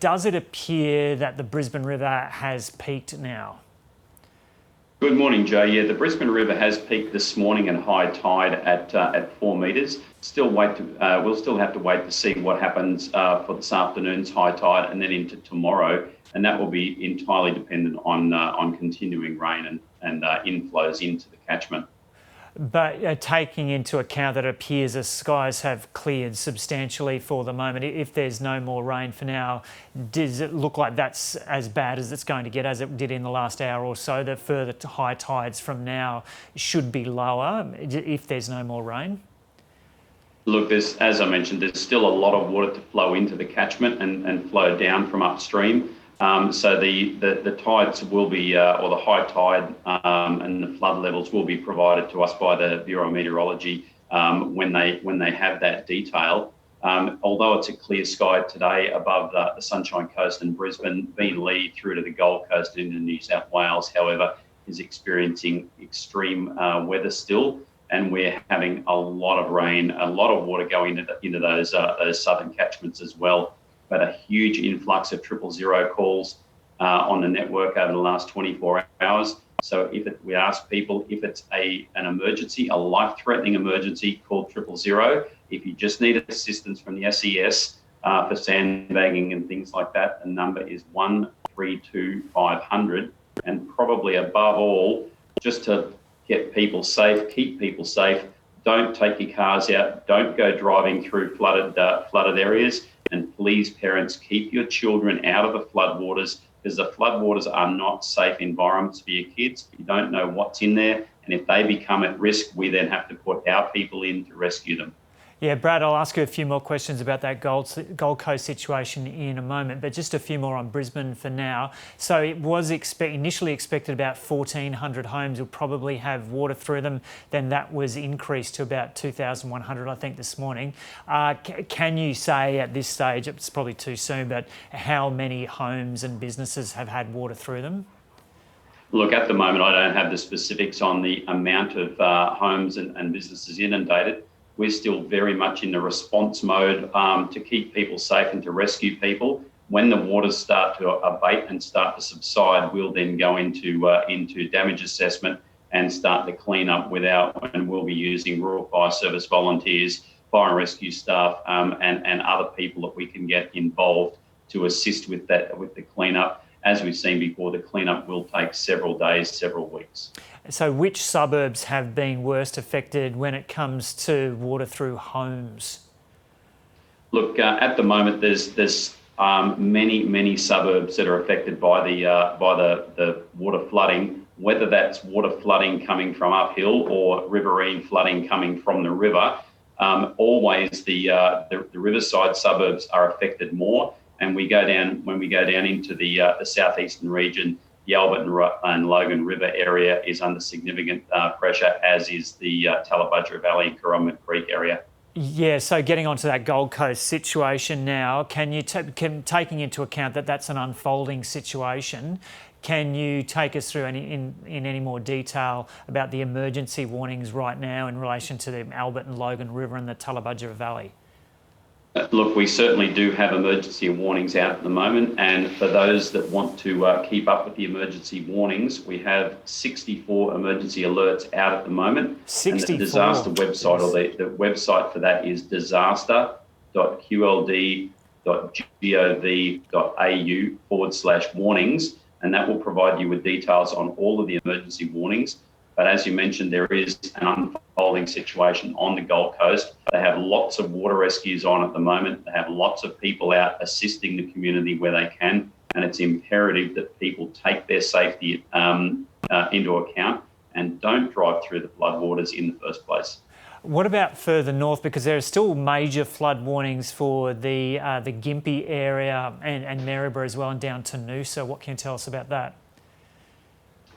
does it appear that the Brisbane River has peaked now? Good morning, Joe. Yeah, the Brisbane River has peaked this morning at high tide at 4 metres. We'll still have to wait to see what happens for this afternoon's high tide and then into tomorrow, and that will be entirely dependent on continuing rain and inflows into the catchment. But taking into account that it appears the skies have cleared substantially for the moment, if there's no more rain for now, does it look like that's as bad as it's going to get as it did in the last hour or so, that further high tides from now should be lower if there's no more rain? Look, as I mentioned, there's still a lot of water to flow into the catchment and flow down from upstream. So the tides will be, or the high tide and the flood levels will be provided to us by the Bureau of Meteorology when they have that detail. Although it's a clear sky today above the Sunshine Coast and Brisbane, Beenleigh through to the Gold Coast into New South Wales, however, is experiencing extreme weather still. And we're having a lot of rain, a lot of water going into those southern catchments as well. But a huge influx of 000 calls on the network over the last 24 hours. So we ask people if it's an emergency, a life-threatening emergency, call 000. If you just need assistance from the SES for sandbagging and things like that, the number is 132 500. And probably above all, just to get people safe, keep people safe, don't take your cars out, don't go driving through flooded areas. And please, parents, keep your children out of the floodwaters, because the floodwaters are not safe environments for your kids. You don't know what's in there. And if they become at risk, we then have to put our people in to rescue them. Yeah, Brad, I'll ask you a few more questions about that Gold Coast situation in a moment, but just a few more on Brisbane for now. So it was initially expected about 1,400 homes will probably have water through them. Then that was increased to about 2,100, I think, this morning. Can you say at this stage, it's probably too soon, but how many homes and businesses have had water through them? Look, at the moment, I don't have the specifics on the amount of homes and businesses inundated. We're still very much in the response mode to keep people safe and to rescue people. When the waters start to abate and start to subside, we'll then go into damage assessment and start the clean up and we'll be using Rural Fire Service volunteers, fire and rescue staff, and other people that we can get involved to assist with the clean up. As we've seen before, the cleanup will take several days, several weeks. So which suburbs have been worst affected when it comes to water through homes? Look, at the moment, there's many suburbs that are affected by the water flooding, whether that's water flooding coming from uphill or riverine flooding coming from the river. Always the riverside suburbs are affected more. And when we go down into the southeastern region, the Albert and Logan River area is under significant pressure, as is the Tallabudgera Valley and Coromant Creek area. Yeah, so getting onto that Gold Coast situation now, taking into account that that's an unfolding situation, can you take us through in any more detail about the emergency warnings right now in relation to the Albert and Logan River and the Tallabudgera Valley? Look, we certainly do have emergency warnings out at the moment, and for those that want to keep up with the emergency warnings, we have 64 emergency alerts out at the moment. 64? And the disaster website, or the website for that is disaster.qld.gov.au/warnings, and that will provide you with details on all of the emergency warnings. But as you mentioned, there is an unfolding situation on the Gold Coast. They have lots of water rescues on at the moment. They have lots of people out assisting the community where they can. And it's imperative that people take their safety into account and don't drive through the floodwaters in the first place. What about further north? Because there are still major flood warnings for the Gympie area and Maryborough as well, and down to Noosa. What can you tell us about that?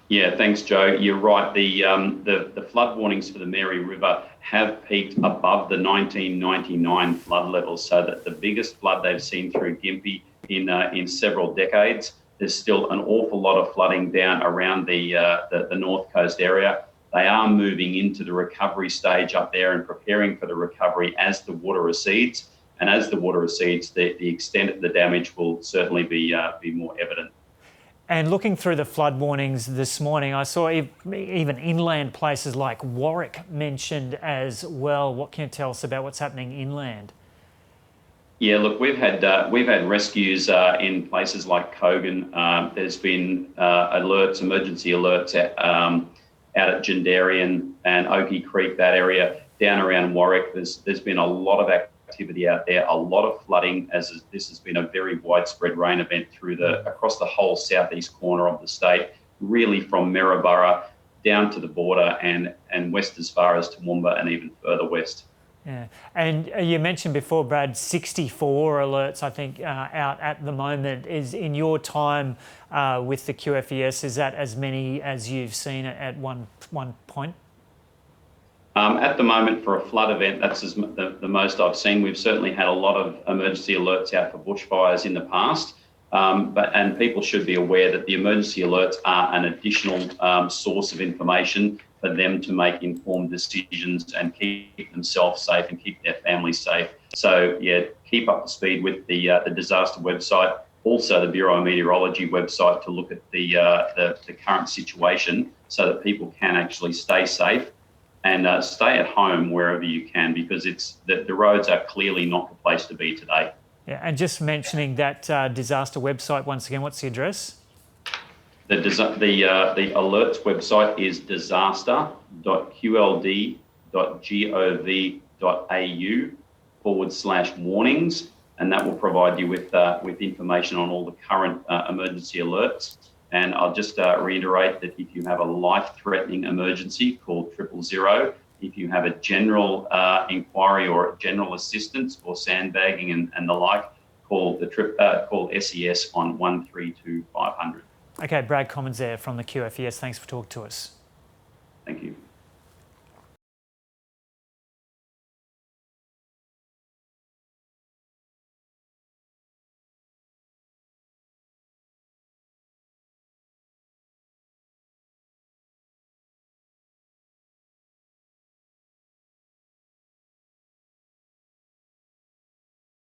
Yeah, thanks, Joe. You're right. The flood warnings for the Mary River have peaked above the 1999 flood levels, so that the biggest flood they've seen through Gympie in several decades. There's still an awful lot of flooding down around the North Coast area. They are moving into the recovery stage up there and preparing for the recovery as the water recedes. And as the water recedes, the extent of the damage will certainly be more evident. And looking through the flood warnings this morning, I saw even inland places like Warwick mentioned as well. What can you tell us about what's happening inland? Yeah, look, we've had rescues in places like Kogan. There's been emergency alerts out at Jundarian and Oakey Creek, that area. Down around Warwick, there's been a lot of activity out there, a lot of flooding, as this has been a very widespread rain event across the whole southeast corner of the state, really from Maryborough down to the border and west as far as Toowoomba and even further west. Yeah, and you mentioned before, Brad, 64 alerts, I think, out at the moment. Is in your time with the QFES, is that as many as you've seen at one point? At the moment, for a flood event, that's the most I've seen. We've certainly had a lot of emergency alerts out for bushfires in the past, and people should be aware that the emergency alerts are an additional source of information for them to make informed decisions and keep themselves safe and keep their families safe. So yeah, keep up to speed with the disaster website, also the Bureau of Meteorology website, to look at the current situation so that people can actually stay safe and stay at home wherever you can, because the roads are clearly not the place to be today. Yeah, and just mentioning that disaster website once again, what's the address? The alerts website is disaster.qld.gov.au/warnings, and that will provide you with information on all the current emergency alerts. And I'll just reiterate that if you have a life-threatening emergency, call 000. If you have a general inquiry or general assistance for sandbagging and the like, call SES on 132 500. Okay, Brad Commons there from the QFES. Thanks for talking to us.